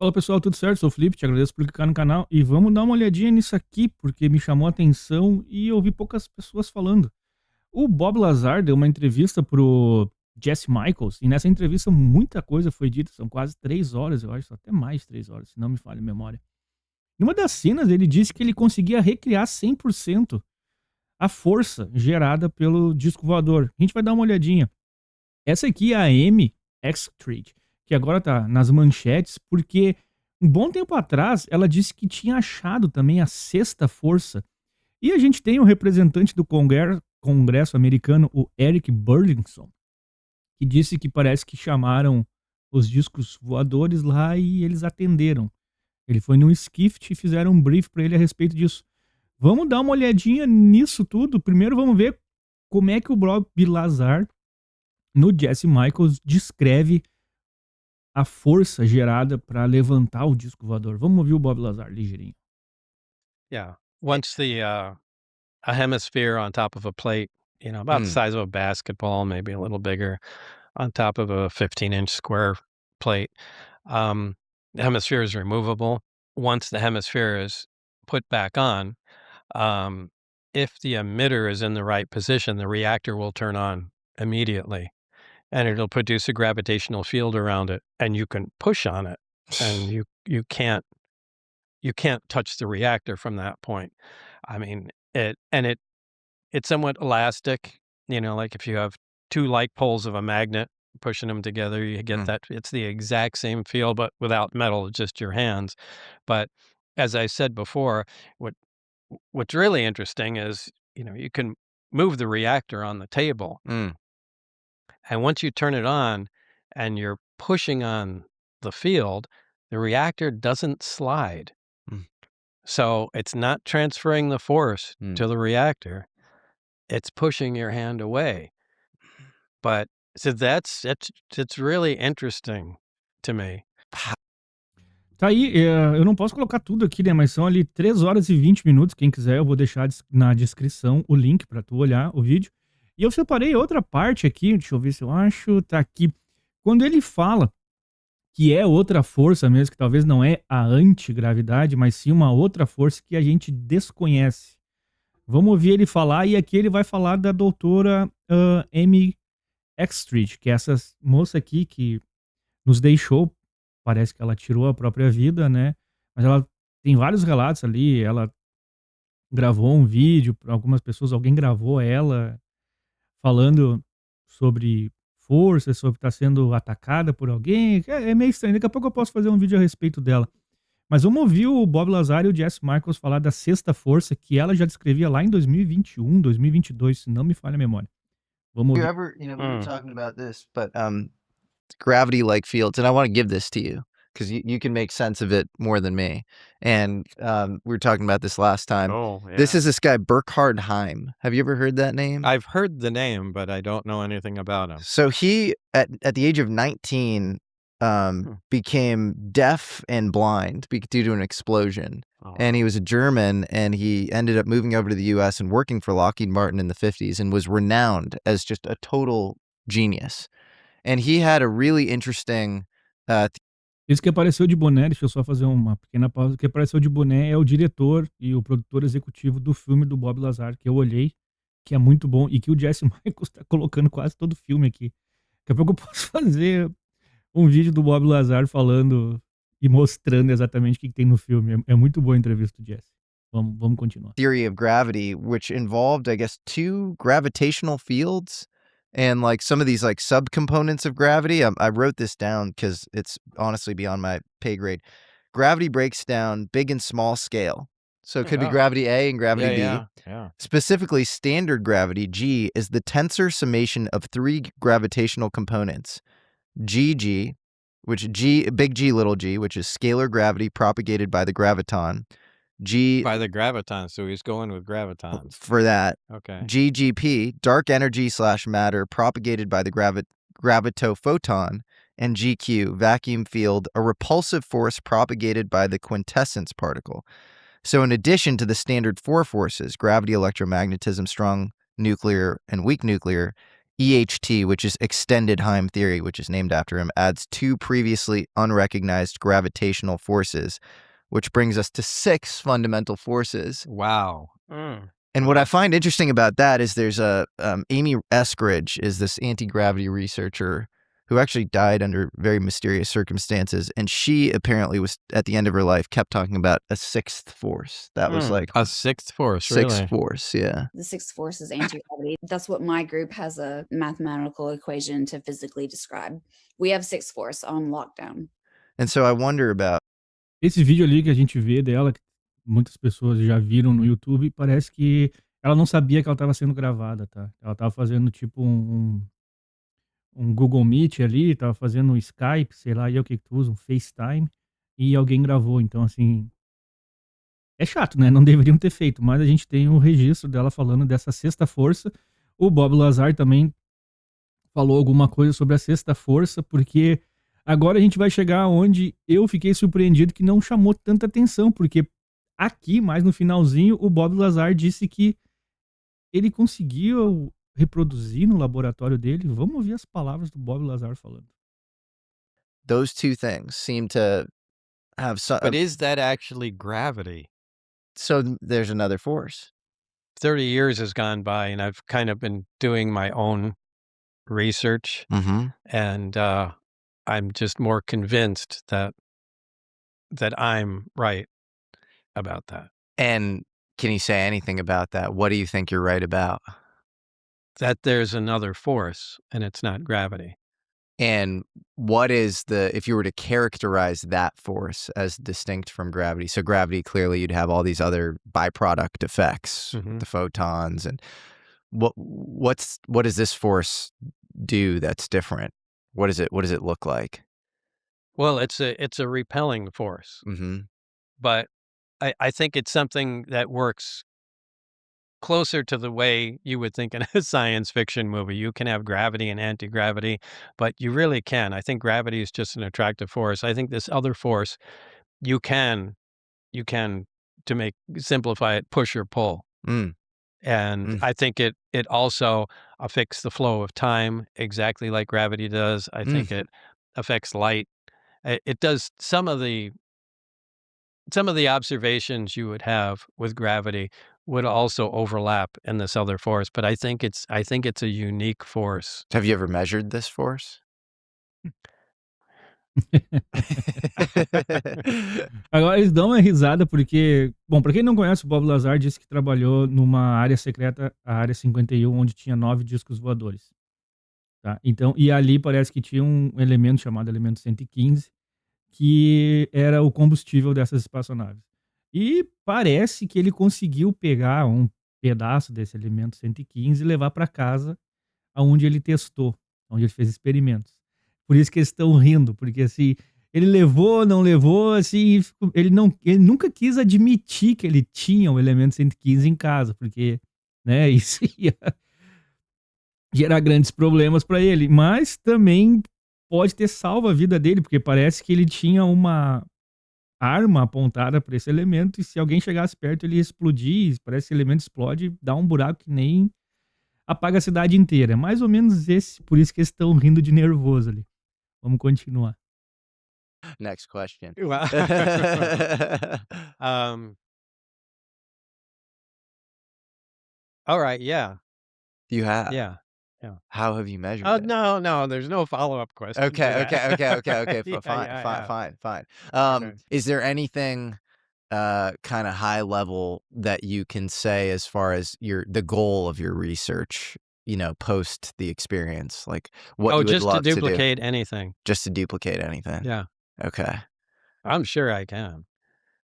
Fala pessoal, tudo certo? Sou o Felipe, te agradeço por clicar no canal e vamos dar uma olhadinha nisso aqui, porque me chamou a atenção e eu vi poucas pessoas falando. O Bob Lazar deu uma entrevista pro Jesse Michaels e nessa entrevista muita coisa foi dita, são quase 3 horas, eu acho, até mais de 3 horas, se não me falha a memória. Numa das cenas ele disse que ele conseguia recriar 100% a força gerada pelo disco voador. A gente vai dar uma olhadinha. Essa aqui é a Amy Extrade, que agora tá nas manchetes, porque um bom tempo atrás ela disse que tinha achado também a sexta força. E a gente tem o representante do Congresso americano, o Eric Burlington, que disse que parece que chamaram os discos voadores lá e eles atenderam. Ele foi num skift e fizeram um brief para ele a respeito disso. Vamos dar uma olhadinha nisso tudo. Primeiro vamos ver como é que o Bob Lazar no Jesse Michaels descreve a força gerada para levantar o disco voador. Vamos ouvir o Bob Lazar ligeirinho. Yeah. Once a hemisphere on top of a plate, about the size of a basketball, maybe a little bigger, on top of a 15-inch square plate, the hemisphere is removable. Once the hemisphere is put back on, if the emitter is in the right position, the reactor will turn on immediately, and it'll produce a gravitational field around it, and you can push on it, and you can't touch the reactor from that point. I mean, it's somewhat elastic, like if you have two like poles of a magnet pushing them together, you get that. It's the exact same feel, but without metal, just your hands. But as I said before, what's really interesting is, you can move the reactor on the table, and once you turn it on and you're pushing on the field, the reactor doesn't slide. So it's not transferring the force to the reactor. It's pushing your hand away. But so it's really interesting to me. Tá aí, eu não posso colocar tudo aqui, né? Mas são ali 3 horas e 20 minutos. Quem quiser, eu vou deixar na descrição o link pra tu olhar o vídeo. E eu separei outra parte aqui, deixa eu ver se eu acho. Tá aqui. Quando ele fala que é outra força mesmo, que talvez não é a antigravidade, mas sim uma outra força que a gente desconhece. Vamos ouvir ele falar, e aqui ele vai falar da doutora Amy Extrade, que é essa moça aqui que nos deixou, parece que ela tirou a própria vida, né? Mas ela tem vários relatos ali, ela gravou um vídeo para algumas pessoas, alguém gravou ela falando sobre força, sobre estar sendo atacada por alguém. É meio estranho, daqui a pouco eu posso fazer um vídeo a respeito dela. Mas vamos ouvir o Bob Lazar e o Jesse Michaels falar da sexta força, que ela já descrevia lá em 2021, 2022, se não me falha a memória. Vamos You ouvir. ever, we were talking about this, but gravity-like fields, and I want to give this to you because you can make sense of it more than me. And we were talking about this last time. Oh, This yeah. is this guy Burkhard Heim. Have you ever heard that name? I've heard the name, but I don't know anything about him. So he, at the age of 19, became deaf and blind due to an explosion. Oh, And he was a German, and he ended up moving over to the U.S. and working for Lockheed Martin in the 50s and was renowned as just a total genius. And he had a really interesting Esse que apareceu de boné, deixa eu só fazer uma pequena pausa. O que apareceu de boné é o diretor e o produtor executivo do filme do Bob Lazar, que eu olhei, que é muito bom, e que o Jesse Michaels tá colocando quase todo o filme aqui. Daqui a pouco eu posso fazer um vídeo do Bob Lazar falando e mostrando exatamente o que tem no filme. É muito boa a entrevista do Jesse. Vamos continuar. theory of gravity, which involved, I guess, 2 gravitational fields and like some of these like subcomponents of gravity. I wrote this down because it's honestly beyond my pay grade. Gravity breaks down big and small scale. So it could be Oh. gravity A and gravity B. Yeah. Specifically, standard gravity, G, is the tensor summation of 3 gravitational components. GG, which big G, little g, which is scalar gravity propagated by the graviton. By the graviton, so he's going with gravitons. For that. Okay. GGP, dark energy / matter propagated by the gravitophoton. And GQ, vacuum field, a repulsive force propagated by the quintessence particle. So in addition to the standard 4 forces, gravity, electromagnetism, strong nuclear, and weak nuclear, EHT, which is extended Heim theory, which is named after him, adds 2 previously unrecognized gravitational forces, which brings us to 6 fundamental forces. Wow. And what I find interesting about that is there's Amy Eskridge is this anti-gravity researcher who actually died under very mysterious circumstances. And she apparently was, at the end of her life, kept talking about a 6th force. That was like A 6th force, 6th really? force, yeah. The 6th force is anti-gravity. That's what my group has a mathematical equation to physically describe. We have 6th force on lockdown. And so I wonder about... Esse vídeo ali que a gente vê dela, que muitas pessoas já viram no YouTube, parece que ela não sabia que ela estava sendo gravada, tá? Ela estava fazendo tipo um Google Meet ali, tava fazendo um Skype, sei lá, e é o que tu usa, um FaceTime, e alguém gravou. Então, assim, é chato, né? Não deveriam ter feito, mas a gente tem um registro dela falando dessa 6ª força. O Bob Lazar também falou alguma coisa sobre a 6ª força, porque agora a gente vai chegar onde eu fiquei surpreendido que não chamou tanta atenção, porque aqui, mais no finalzinho, o Bob Lazar disse que ele conseguiu reproduzir no laboratório dele. Vamos ouvir as palavras do Bob Lazar falando. Those 2 things seem to have some... But is that actually gravity? So there's another force. 30 years has gone by, and I've kind of been doing my own research, and I'm just more convinced that I'm right about that. And can you say anything about that? What do you think you're right about? That there's another force, and it's not gravity. And what is if you were to characterize that force as distinct from gravity? So gravity, clearly you'd have all these other byproduct effects, the photons, and what does this force do that's different? What does it look like? Well, it's a repelling force, but I think it's something that works closer to the way you would think in a science fiction movie. You can have gravity and anti-gravity, but you really can. I think gravity is just an attractive force. I think this other force, you can, to simplify it, push or pull. And I think it also affects the flow of time exactly like gravity does. I think it affects light. It does some of the observations you would have with gravity would also overlap in this other force, but I think it's a unique force. Have you ever measured this force? Agora eles dão uma risada porque, bom, pra quem não conhece, o Bob Lazar disse que trabalhou numa área secreta, a Área 51, onde tinha 9 discos voadores. Tá? Então, e ali parece que tinha um elemento chamado elemento 115, que era o combustível dessas espaçonaves. E parece que ele conseguiu pegar um pedaço desse elemento 115 e levar para casa, aonde ele testou, onde ele fez experimentos. Por isso que eles estão rindo, porque assim, ele levou, não levou, assim, ele nunca quis admitir que ele tinha o elemento 115 em casa, porque, né, isso ia gerar grandes problemas para ele, mas também pode ter salvo a vida dele, porque parece que ele tinha uma arma apontada para esse elemento, e se alguém chegasse perto, ele ia explodir. Parece que esse elemento explode, dá um buraco que nem apaga a cidade inteira. É mais ou menos esse, por isso que eles estão rindo de nervoso ali. Vamos continuar. Next question. All right, yeah. You have? Yeah. How have you measured it? No, there's no follow-up question. Okay. Yeah. Fine. Okay. Is there anything kind of high level that you can say as far as the goal of your research, post the experience? Like what you would just to love to do? duplicate anything. Just to duplicate anything? Yeah. Okay. I'm sure I can.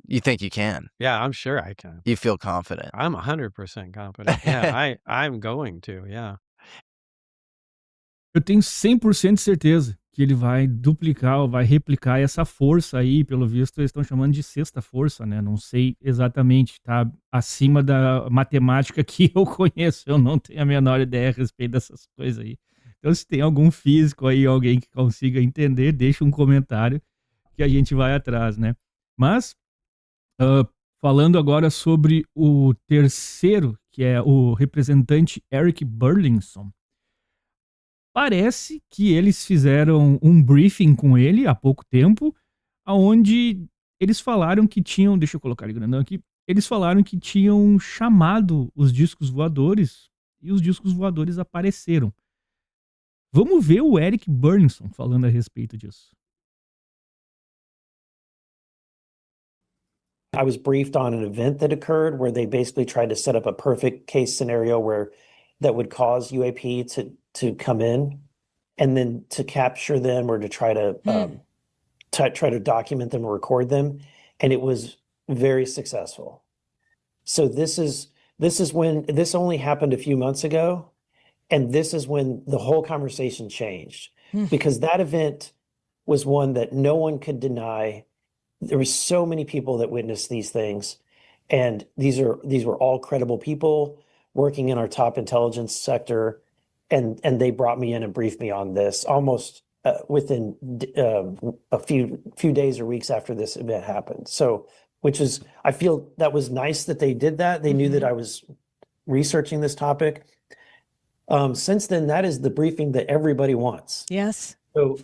You think you can? Yeah, I'm sure I can. You feel confident? I'm 100% confident. Yeah, I'm going to, yeah. Eu tenho 100% de certeza que ele vai duplicar ou vai replicar essa força aí, pelo visto eles estão chamando de 6ª força, né? Não sei exatamente, tá acima da matemática que eu conheço, eu não tenho a menor ideia a respeito dessas coisas aí. Então se tem algum físico aí, alguém que consiga entender, deixa um comentário que a gente vai atrás, né? Mas, falando agora sobre o terceiro, que é o representante Eric Burlinson, Parece que eles fizeram um briefing com ele há pouco tempo, aonde eles falaram que tinham, deixa eu colocar ele grandão aqui, eles falaram que tinham chamado os discos voadores e os discos voadores apareceram. Vamos ver o Eric Burnison falando a respeito disso. I was briefed on an event that occurred where they basically tried to set up a perfect case scenario where that would cause UAP to come in and then to capture them or to try to try to document them or record them, and it was very successful. So this is when this only happened a few months ago, and this is when the whole conversation changed because that event was one that no one could deny. There were so many people that witnessed these things, and these were all credible people working in our top intelligence sector, and they brought me in and briefed me on this almost within a few days or weeks after this event happened. So, which is, I feel that was nice that they did that. They knew that I was researching this topic. Since then, that is the briefing that everybody wants. Yes. So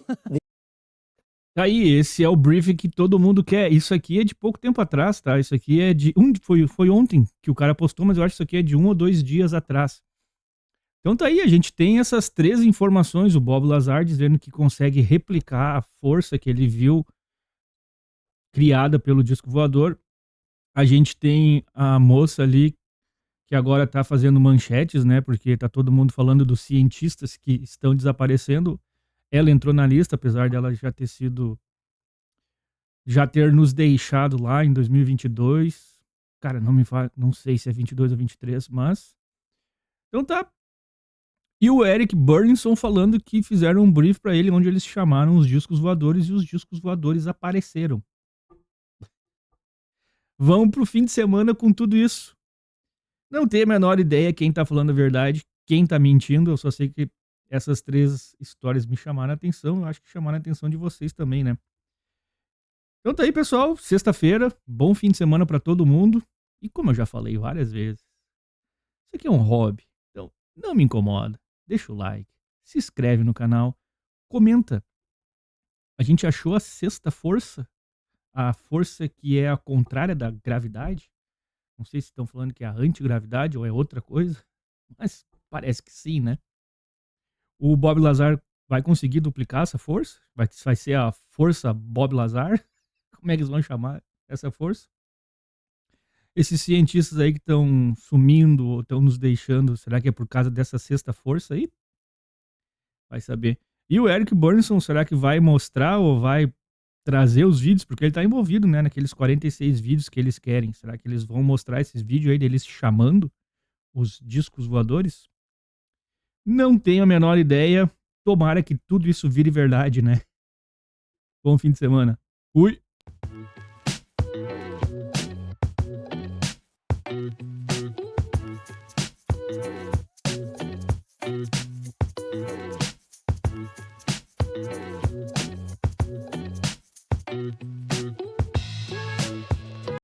Aí, esse é o briefing que todo mundo quer. Isso aqui é de pouco tempo atrás, tá? Isso aqui é de... Foi ontem que o cara postou, mas eu acho que isso aqui é de 1 ou 2 dias atrás. Então tá aí, a gente tem essas 3 informações. O Bob Lazar dizendo que consegue replicar a força que ele viu criada pelo disco voador. A gente tem a moça ali que agora tá fazendo manchetes, né? Porque tá todo mundo falando dos cientistas que estão desaparecendo. Ela entrou na lista, apesar dela já ter nos deixado lá em 2022. Cara, não sei se é 22 ou 23, mas... Então tá. E o Eric Burnison falando que fizeram um brief pra ele, onde eles chamaram os discos voadores e os discos voadores apareceram. Vamos pro fim de semana com tudo isso. Não tenho a menor ideia quem tá falando a verdade, quem tá mentindo, eu só sei que essas 3 histórias me chamaram a atenção. Eu acho que chamaram a atenção de vocês também, né? Então tá aí, pessoal. Sexta-feira. Bom fim de semana pra todo mundo. E como eu já falei várias vezes, isso aqui é um hobby. Então, não me incomoda. Deixa o like. Se inscreve no canal. Comenta. A gente achou a sexta força. A força que é a contrária da gravidade. Não sei se estão falando que é a antigravidade ou é outra coisa. Mas parece que sim, né? O Bob Lazar vai conseguir duplicar essa força? Vai ser a força Bob Lazar? Como é que eles vão chamar essa força? Esses cientistas aí que estão sumindo ou estão nos deixando, será que é por causa dessa sexta força aí? Vai saber. E o Eric Burnison, será que vai mostrar ou vai trazer os vídeos? Porque ele tá envolvido, né, naqueles 46 vídeos que eles querem. Será que eles vão mostrar esses vídeos aí deles chamando os discos voadores? Não tenho a menor ideia. Tomara que tudo isso vire verdade, né? Bom fim de semana. Fui!